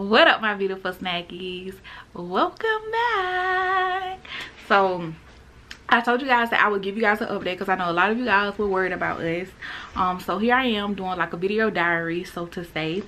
What up, my beautiful snackies? Welcome back. So I told you guys that I would give you guys an update because I know a lot of you guys were worried about us. So here I am doing like a video diary, so to say,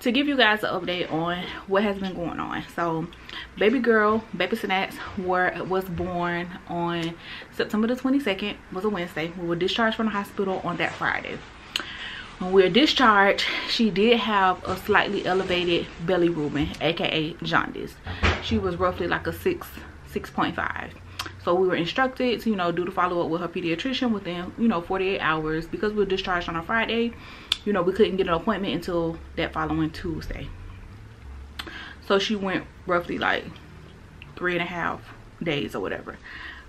to give you guys an update on what has been going on. So baby girl, baby Snacks was born on September the 22nd, was a Wednesday. We were discharged from the hospital on that Friday. When we were discharged, she did have a slightly elevated belly ruben, aka jaundice. She was roughly like a 6.5. So we were instructed to, do the follow-up with her pediatrician within, 48 hours. Because we were discharged on a Friday, we couldn't get an appointment until that following Tuesday. So she went roughly like 3.5 days or whatever.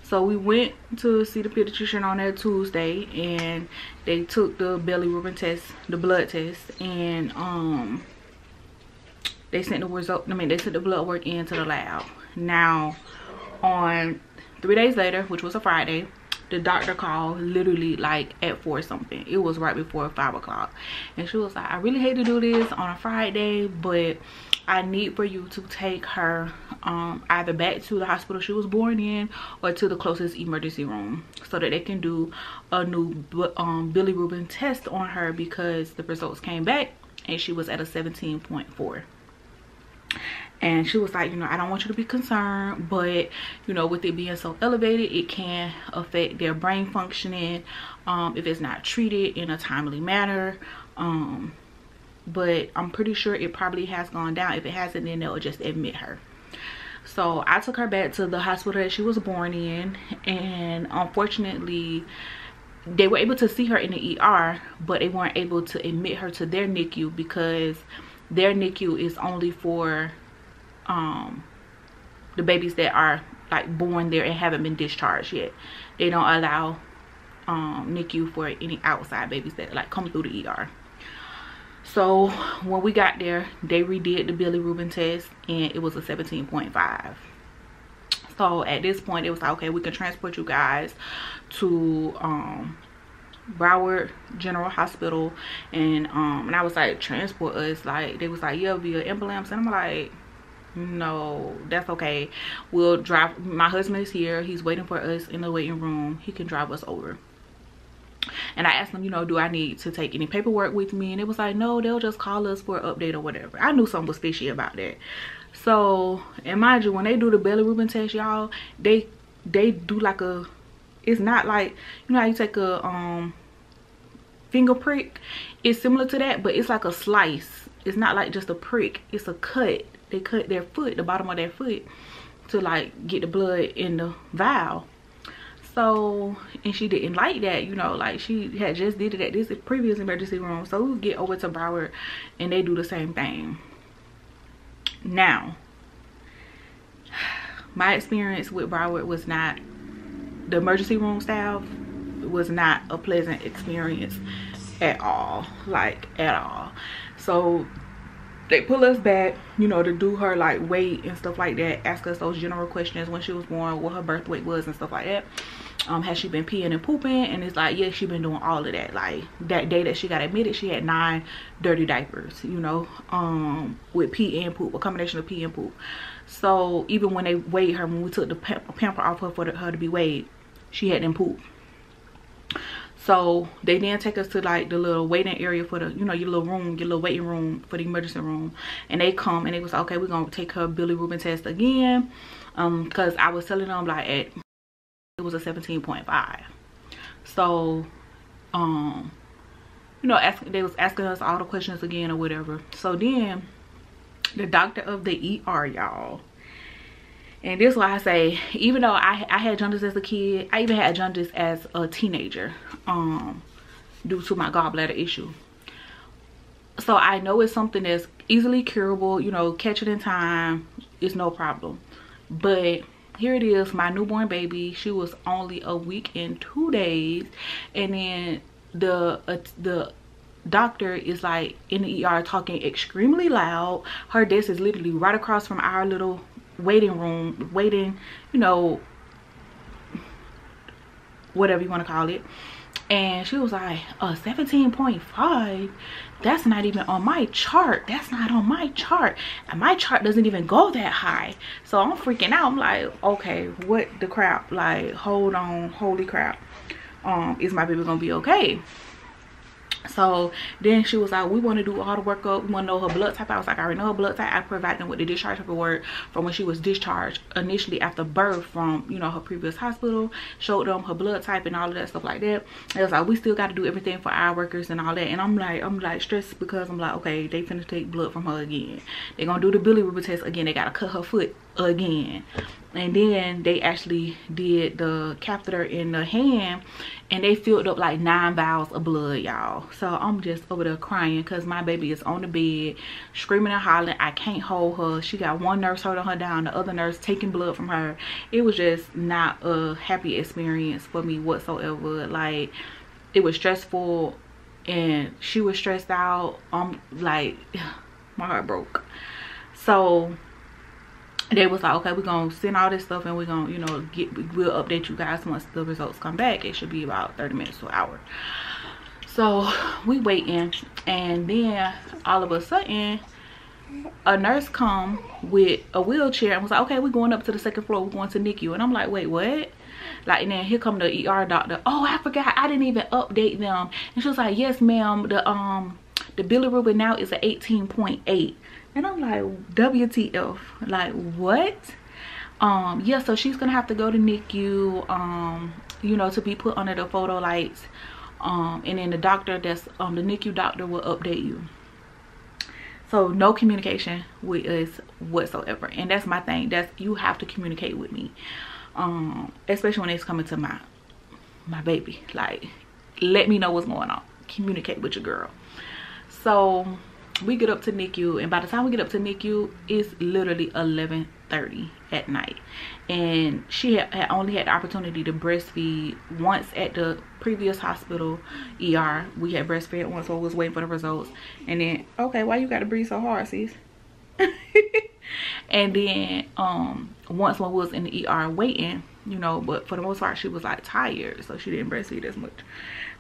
So we went to see the pediatrician on that Tuesday, and they took the belly ruben test, the blood test, and they sent the result. They sent the blood work into the lab. Now, on 3 days later, which was a Friday, the doctor called literally like at 4 something. It was right before 5 o'clock, and she was like, "I really hate to do this on a Friday, but I need for you to take her either back to the hospital she was born in or to the closest emergency room so that they can do a new belly ruben test on her, because the results came back and she was at a 17.4. And she was like, I don't want you to be concerned, but with it being so elevated, it can affect their brain functioning if it's not treated in a timely manner. But I'm pretty sure it probably has gone down. If it hasn't, then they'll just admit her. So I took her back to the hospital that she was born in, and unfortunately they were able to see her in the ER, but they weren't able to admit her to their NICU, because their NICU is only for the babies that are like born there and haven't been discharged yet. They don't allow NICU for any outside babies that like come through the ER. So when we got there, they redid the belly ruben test, and it was a 17.5. So at this point, it was like, okay, we can transport you guys to Broward General Hospital. And I was like, transport us? Like, they was like, yeah, via ambulance. And I'm like, no, that's okay. We'll drive. My husband is here. He's waiting for us in the waiting room. He can drive us over. And I asked them, do I need to take any paperwork with me? And it was like, no, they'll just call us for an update or whatever. I knew something was fishy about that. So, and mind you, when they do the belly ruben test, y'all, they do like a, it's not like, how you take a finger prick? It's similar to that, but it's like a slice. It's not like just a prick. It's a cut. They cut their foot, the bottom of their foot, to like get the blood in the vial. So, and she didn't like that, like she had just did it at this previous emergency room. So we get over to Broward and they do the same thing. Now, my experience with Broward was not, the emergency room staff was not a pleasant experience at all, like at all. So they pull us back, to do her like weight and stuff like that, ask us those general questions: when she was born, what her birth weight was and stuff like that. Has she been peeing and pooping? And it's like, yes, she been doing all of that. Like that day that she got admitted, she had 9 dirty diapers, with pee and poop, a combination of pee and poop. So even when they weighed her, when we took the pamper off her for her to be weighed, she had them poop. So they then take us to like the little waiting area for the, your little room, your little waiting room for the emergency room. And they come and they was like, okay, we're gonna take her belly ruben test again. Because I was telling them like it was a 17.5. So they was asking us all the questions again or whatever. So then the doctor of the ER, y'all, and this is why I say, even though I had jaundice as a kid, I even had jaundice as a teenager due to my gallbladder issue. So I know it's something that's easily curable, catch it in time, it's no problem. But here it is, my newborn baby, she was only a week and 2 days, and then the doctor is like in the ER talking extremely loud. Her desk is literally right across from our little waiting room, whatever you want to call it. And she was like, 17.5, that's not even on my chart. That's not on my chart, and my chart doesn't even go that high. So I'm freaking out. I'm like, okay, what the crap? Like, hold on, holy crap. Is my baby gonna be okay? So then she was like, we want to do all the workup, we want to know her blood type. I was like, I already know her blood type. I provided them with the discharge paperwork from when she was discharged initially after birth from, you know, her previous hospital. Showed them her blood type and all of that stuff like that. It was like, we still got to do everything for our workers and all that. And I'm like stressed, because I'm like, okay, they finna take blood from her again. They're gonna do the bilirubin test again. They gotta cut her foot again. And then they actually did the catheter in the hand, and they filled up like 9 vials of blood, y'all. So I'm just over there crying, because my baby is on the bed screaming and hollering. I can't hold her. She got one nurse holding her down, the other nurse taking blood from her. It was just not a happy experience for me whatsoever. Like, it was stressful, and she was stressed out. Like, my heart broke. So they was like, okay, we're gonna send all this stuff, and we're gonna, you know, we'll update you guys once the results come back. It should be about 30 minutes to an hour. So we waiting, and then all of a sudden a nurse come with a wheelchair and was like, okay, we're going up to the 2nd floor, we're going to Nicu. And I'm like, wait, what? Like, and then here come the ER doctor. Oh, I forgot, I didn't even update them. And she was like, yes ma'am, the bilirubin now is at 18.8. And I'm like, WTF? Like, what? Yeah, so she's gonna have to go to NICU, you know, to be put under the photo lights. And then the doctor that's the NICU doctor will update you. So no communication with us whatsoever. And that's my thing. That's, you have to communicate with me. Especially when it's coming to my baby. Like, let me know what's going on. Communicate with your girl. So we get up to NICU, and by the time we get up to NICU, it's literally 11:30 at night. And she had only had the opportunity to breastfeed once at the previous hospital ER. We had breastfed once, so I was waiting for the results. And then, okay, why you gotta breathe so hard, sis? And then once one was in the ER waiting, you know, but for the most part she was like tired, so she didn't breastfeed as much.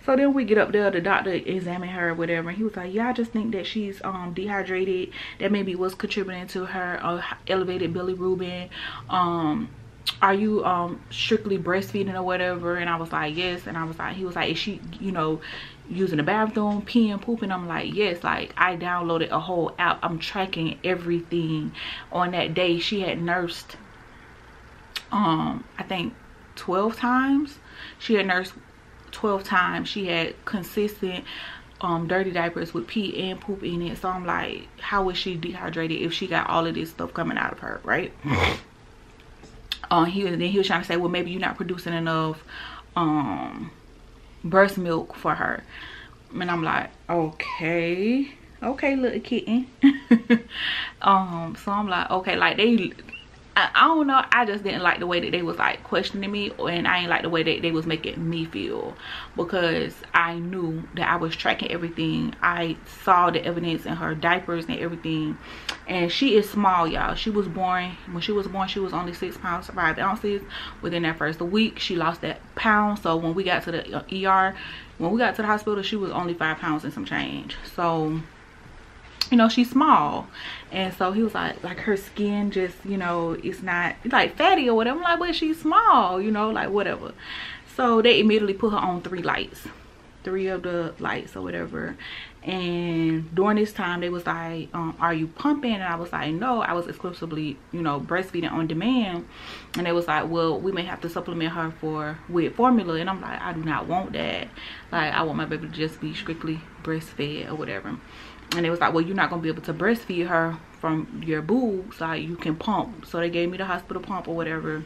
So then we get up there, the doctor examined her or whatever, and he was like, yeah, I just think that she's dehydrated. That maybe was contributing to her elevated bilirubin. Are you strictly breastfeeding or whatever? And I was like, yes. And I was like, he was like, is she, you know, using the bathroom, peeing, pooping? I'm like, yes. Like, I downloaded a whole app. I'm tracking everything. On that day, she had nursed I think 12 times. She had nursed 12 times. She had consistent dirty diapers with pee and poop in it. So I'm like, how is she dehydrated if she got all of this stuff coming out of her, right? He was trying to say, well, maybe you're not producing enough breast milk for her. And I'm like, okay, little kitten. So I'm like, okay, like I don't know, I just didn't like the way that they was like questioning me, and I ain't like the way that they was making me feel, because I knew that I was tracking everything. I saw the evidence in her diapers and everything, and she is small, y'all. She was born, when she was born, she was only 6 pounds 5 ounces. Within that first week she lost that pound. So when we got to the ER, when we got to the hospital, she was only 5 pounds and some change. So, you know, she's small. And so he was like her skin just, you know, it's not like fatty or whatever. I'm like, but she's small, you know, like whatever. So they immediately put her on 3 lights, 3 of the lights or whatever. And during this time they was like, are you pumping? And I was like, no, I was exclusively, you know, breastfeeding on demand. And they was like, well, we may have to supplement her with formula. And I'm like, I do not want that. Like, I want my baby to just be strictly breastfed or whatever. And it was like, well, you're not gonna be able to breastfeed her from your boobs, like you can pump. So they gave me the hospital pump or whatever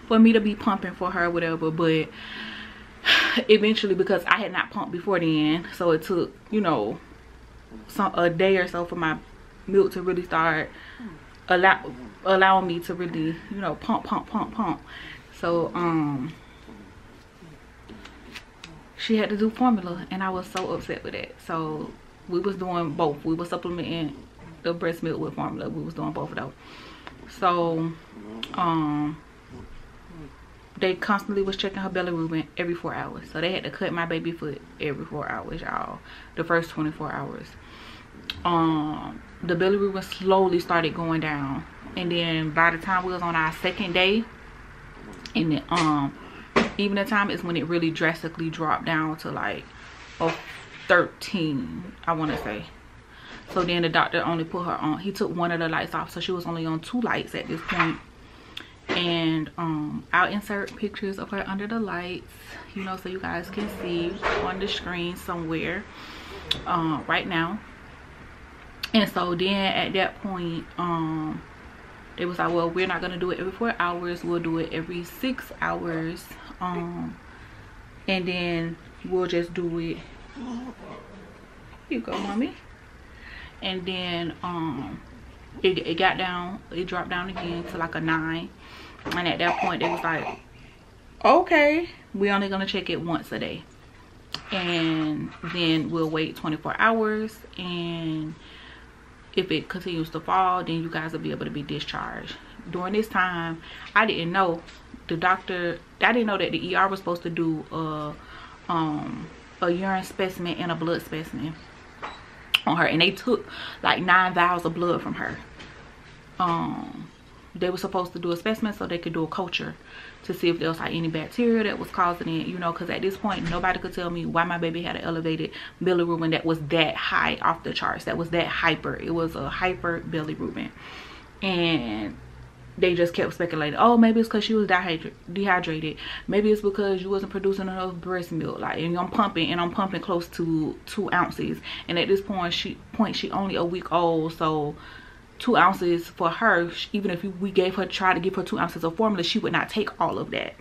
for me to be pumping for her or whatever. But eventually, because I had not pumped before then, so it took, you know, a day or so for my milk to really start allowing me to really, you know, pump. So she had to do formula, and I was so upset with that. So we was doing both. We was supplementing the breast milk with formula. We was doing both of those. So they constantly was checking her bilirubin every 4 hours. So they had to cut my baby foot every 4 hours, y'all. The first 24 hours. The bilirubin slowly started going down. And then by the time we was on our second day, and the evening time is when it really drastically dropped down to like a 13, I want to say. So then the doctor only put her on, he took one of the lights off, so she was only on 2 lights at this point. And I'll insert pictures of her under the lights, you know, so you guys can see on the screen somewhere right now. And so then at that point, they was like, well, we're not gonna do it every 4 hours, we'll do it every 6 hours, and then we'll just do it. Here you go, mommy. And then it got down, it dropped down again to like a 9. And at that point they was like, okay, we're only gonna check it once a day, and then we'll wait 24 hours, and if it continues to fall, then you guys will be able to be discharged. During this time, I didn't know, the doctor, I didn't know that the ER was supposed to do a urine specimen and a blood specimen on her, and they took like 9 vials of blood from her. They were supposed to do a specimen so they could do a culture to see if there was like any bacteria that was causing it, you know, because at this point nobody could tell me why my baby had an elevated bilirubin that was that high off the charts, that was that hyper. It was a hyper bilirubin. And they just kept speculating, oh, maybe it's because she was dehydrated, maybe it's because you wasn't producing enough breast milk, like, and I'm pumping close to 2 ounces, and at this point she only a week old, so 2 ounces for her, even if we try to give her 2 ounces of formula, she would not take all of that.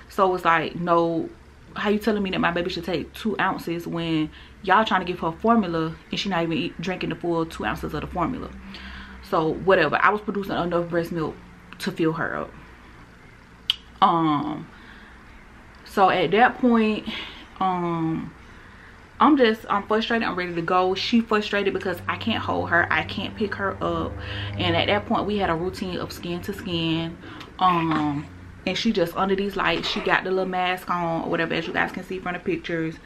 So it's like, no, how you telling me that my baby should take 2 ounces when y'all trying to give her formula and she not even drinking the full 2 ounces of the formula? So whatever, I was producing enough breast milk to fill her up. So at that point, I'm frustrated, I'm ready to go. She frustrated because I can't hold her, I can't pick her up, and at that point we had a routine of skin to skin, and she just under these lights, she got the little mask on or whatever, as you guys can see from the pictures,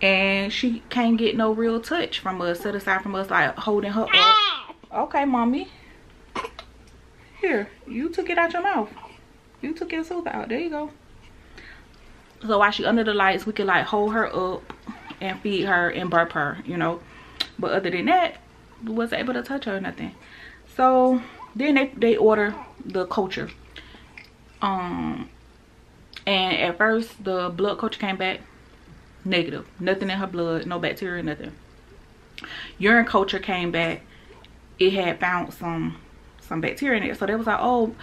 and she can't get no real touch from us, set aside from us, like holding her up. Okay, mommy, here, you took it out your mouth, you took your tooth out, there you go. So while she under the lights, we could like hold her up and feed her and burp her, you know, but other than that, we wasn't able to touch her or nothing. So then they order the culture, and at first the blood culture came back negative, nothing in her blood, no bacteria, nothing. Urine culture came back, it had found some bacteria in it, so they was like, oh,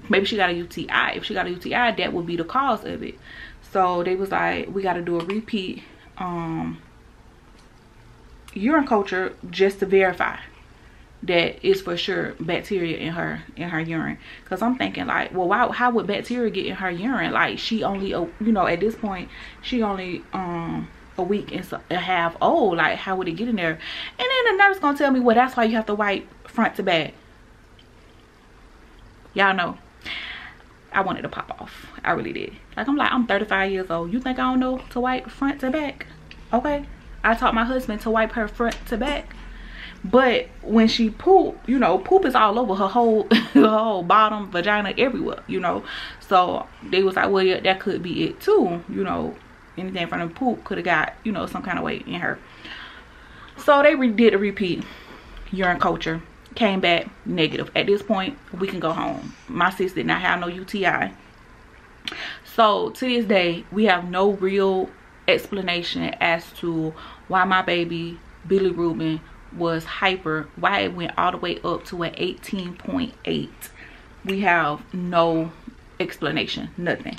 maybe she got a UTI. If she got a UTI, that would be the cause of it. So they was like, we got to do a repeat urine culture just to verify that it's for sure bacteria in her urine. Because I'm thinking like, well, how would bacteria get in her urine? Like, she only, you know, at this point she only a week and a half old. Like, how would it get in there? And then the nurse gonna tell me, well, that's why you have to wipe front to back. Y'all know I wanted to pop off. I really did. Like, I'm 35 years old. You think I don't know to wipe front to back? Okay. I taught my husband to wipe her front to back. But when she poop, you know, poop is all over her whole her whole bottom, vagina, everywhere, you know. So they was like, well, yeah, that could be it too, you know. Anything from the poop could have got, you know, some kind of weight in her. So they did a repeat urine culture. Came back negative. At this point, we can go home. My sis did not have no UTI. So to this day, we have no real explanation as to why my baby bilirubin was hyper, why it went all the way up to an 18.8. We have no explanation, nothing.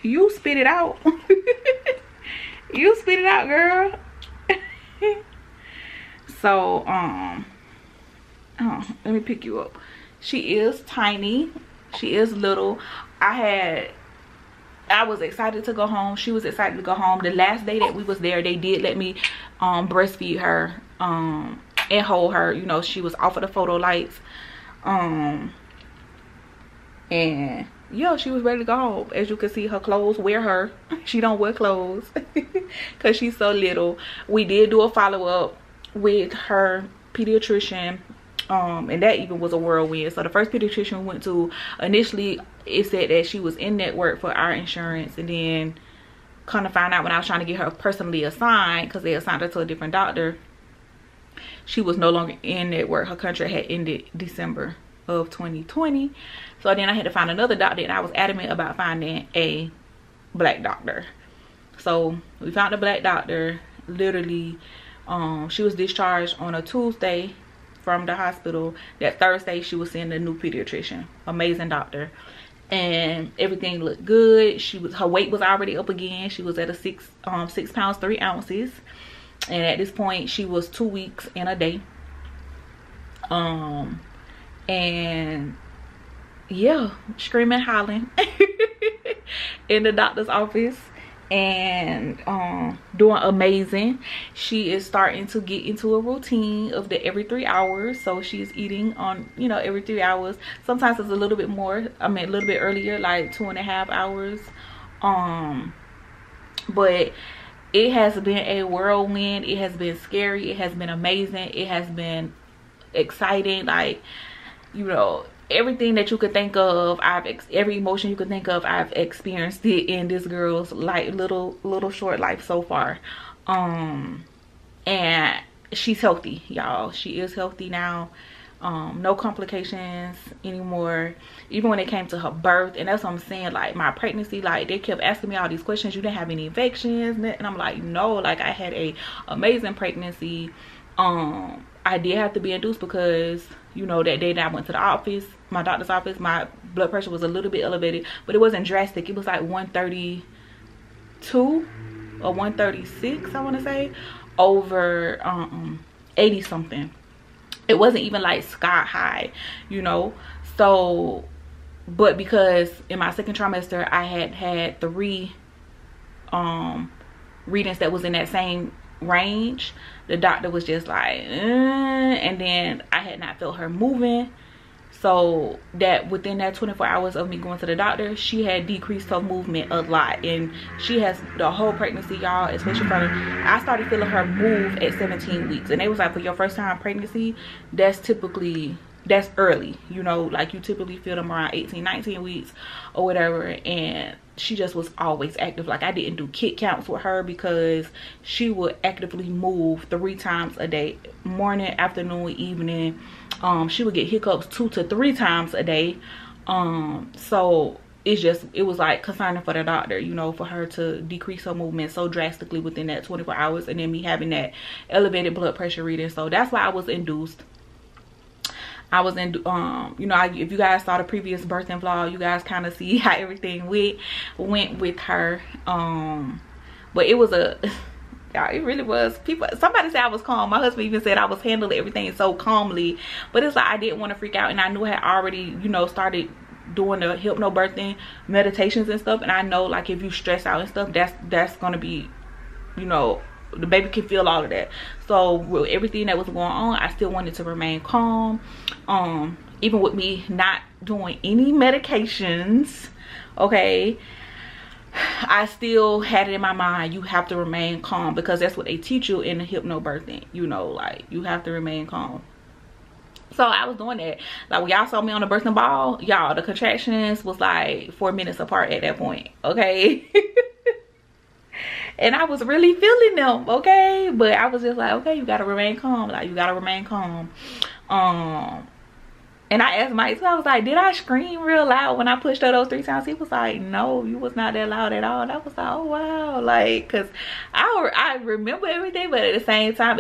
You spit it out. You spit it out, girl. So let me pick you up. She is tiny, she is little. I was excited to go home, she was excited to go home. The last day that we was there, they did let me breastfeed her and hold her, you know. She was off of the photo lights, And yeah, she was ready to go home. As you can see, her clothes wear her. She don't wear clothes because she's so little. We did do a follow-up with her pediatrician, and that even was a whirlwind. So the first pediatrician we went to, initially it said that she was in network for our insurance, and then kind of find out when I was trying to get her personally assigned, because they assigned her to a different doctor, she was no longer in network. Her contract had ended December of 2020. So then I had to find another doctor, and I was adamant about finding a black doctor. So we found a black doctor. Literally, she was discharged on a Tuesday from the hospital. That Thursday she was seeing a new pediatrician. Amazing doctor, and everything looked good. Her weight was already up again. She was at a 6 pounds 3 ounces, and at this point she was 2 weeks and a day. And yeah, screaming, hollering in the doctor's office, and doing amazing. She is starting to get into a routine of the every 3 hours. So she's eating on, you know, every 3 hours. Sometimes it's a little bit more, I mean a little bit earlier, like 2.5 hours. But it has been a whirlwind. It has been scary. It has been amazing. It has been exciting. Like, you know, everything that you could think of, every emotion you could think of, I've experienced it in this girl's like little short life so far. And she's healthy, y'all. She is healthy now. No complications anymore, even when it came to her birth. And that's what I'm saying, like my pregnancy, like they kept asking me all these questions. You didn't have any infections? And I'm like, no, like I had a amazing pregnancy. I did have to be induced because, you know, that day that I went to the office, my doctor's office, my blood pressure was a little bit elevated, but it wasn't drastic. It was like 132 or 136, I want to say, over 80 something. It wasn't even like sky high, you know. So, but because in my second trimester I had 3 readings that was in that same range, the doctor was just like and then I had not felt her moving. So that within that 24 hours of me going to the doctor, she had decreased her movement a lot. And she has the whole pregnancy, y'all, especially from, I started feeling her move at 17 weeks. And they was like, for your first time pregnancy, that's early, you know, like you typically feel them around 18, 19 weeks or whatever. And she just was always active. Like I didn't do kit counts with her because she would actively move 3 times a day, morning, afternoon, evening. She would get hiccups 2 to 3 times a day. So it was like concerning for the doctor, you know, for her to decrease her movement so drastically within that 24 hours, and then me having that elevated blood pressure reading. So that's why I was induced. I was in, you know, if you guys saw the previous birthing vlog, you guys kind of see how everything went with her. But it was y'all, it really was. Somebody said I was calm. My husband even said I was handling everything so calmly. But it's like I didn't want to freak out, and I knew I had already, you know, started doing the hypnobirthing meditations and stuff. And I know, like, if you stress out and stuff, that's gonna be, you know, the baby can feel all of that. So with everything that was going on, I still wanted to remain calm. Even with me not doing any medications, okay, I still had it in my mind, you have to remain calm, because that's what they teach you in the hypnobirthing, you know, like you have to remain calm. So I was doing that. Like when y'all saw me on the birthing ball, y'all, the contractions was like 4 minutes apart at that point, okay. And I was really feeling them, okay, but I was just like, okay, you gotta remain calm. Like, you gotta remain calm. And I asked Mike, so I was like, did I scream real loud when I pushed her those 3 times? He was like, no, you was not that loud at all. And I was like, oh wow, like, cause I remember everything, but at the same time,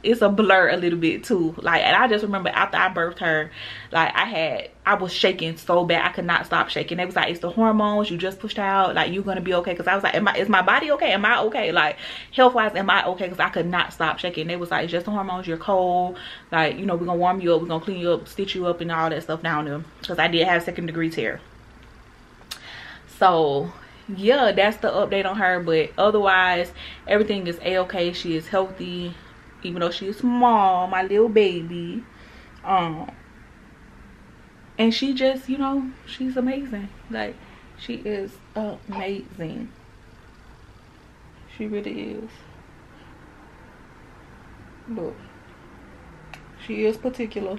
it's a blur a little bit too. Like, and I just remember after I birthed her, like I was shaking so bad, I could not stop shaking. They was like, it's the hormones, you just pushed out, like you're gonna be okay. Cause I was like, is my body okay? Am I okay? Like health wise, am I okay? Cause I could not stop shaking. They was like, it's just the hormones, you're cold, like, you know, we're gonna warm you up, we're gonna clean you up, stitch you up and all that stuff down there, because I did have 2nd degree tear. So yeah, that's the update on her. But otherwise everything is a-okay. She is healthy, even though she is small, my little baby. And she just, you know, she's amazing. Like, she is amazing. She really is. Look, she is particular.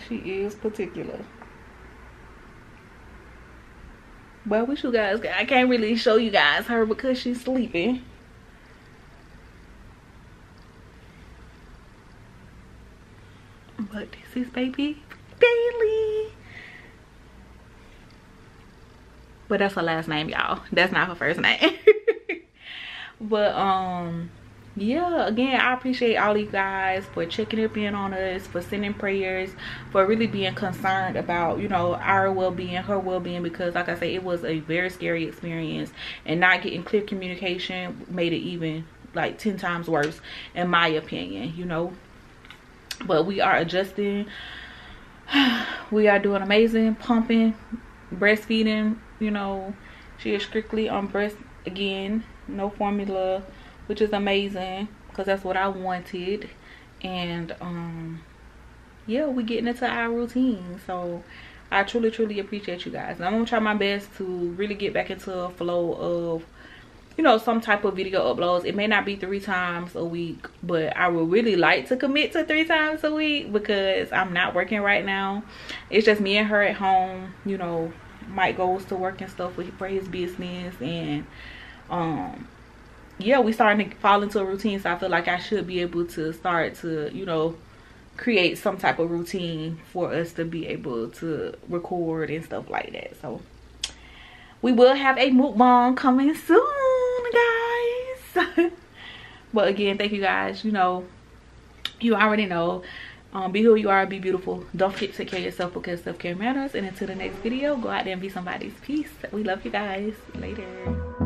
She is particular. But I wish you guys, I can't really show you guys her because she's sleeping. But this is baby Bailey. But that's her last name, y'all. That's not her first name. But yeah, again, I appreciate all you guys for checking up in on us, for sending prayers, for really being concerned about, you know, our well-being, her well-being, because like I said, it was a very scary experience, and not getting clear communication made it even like 10 times worse, in my opinion, you know. But we are adjusting. We are doing amazing, pumping, breastfeeding, you know. She is strictly on breast again, no formula, which is amazing because that's what I wanted. And yeah, we getting into our routine. So I truly appreciate you guys. And I'm gonna try my best to really get back into a flow of, you know, some type of video uploads. It may not be 3 times a week, but I would really like to commit to 3 times a week because I'm not working right now. It's just me and her at home. You know, Mike goes to work and stuff for his business, and yeah, we starting to fall into a routine. So I feel like I should be able to start to, you know, create some type of routine for us to be able to record and stuff like that. So we will have a mukbang coming soon, guys. But again, thank you guys. You know, you already know, be who you are, be beautiful. Don't forget to take care of yourself because self-care matters. And until the next video, go out there and be somebody's peace. We love you guys. Later.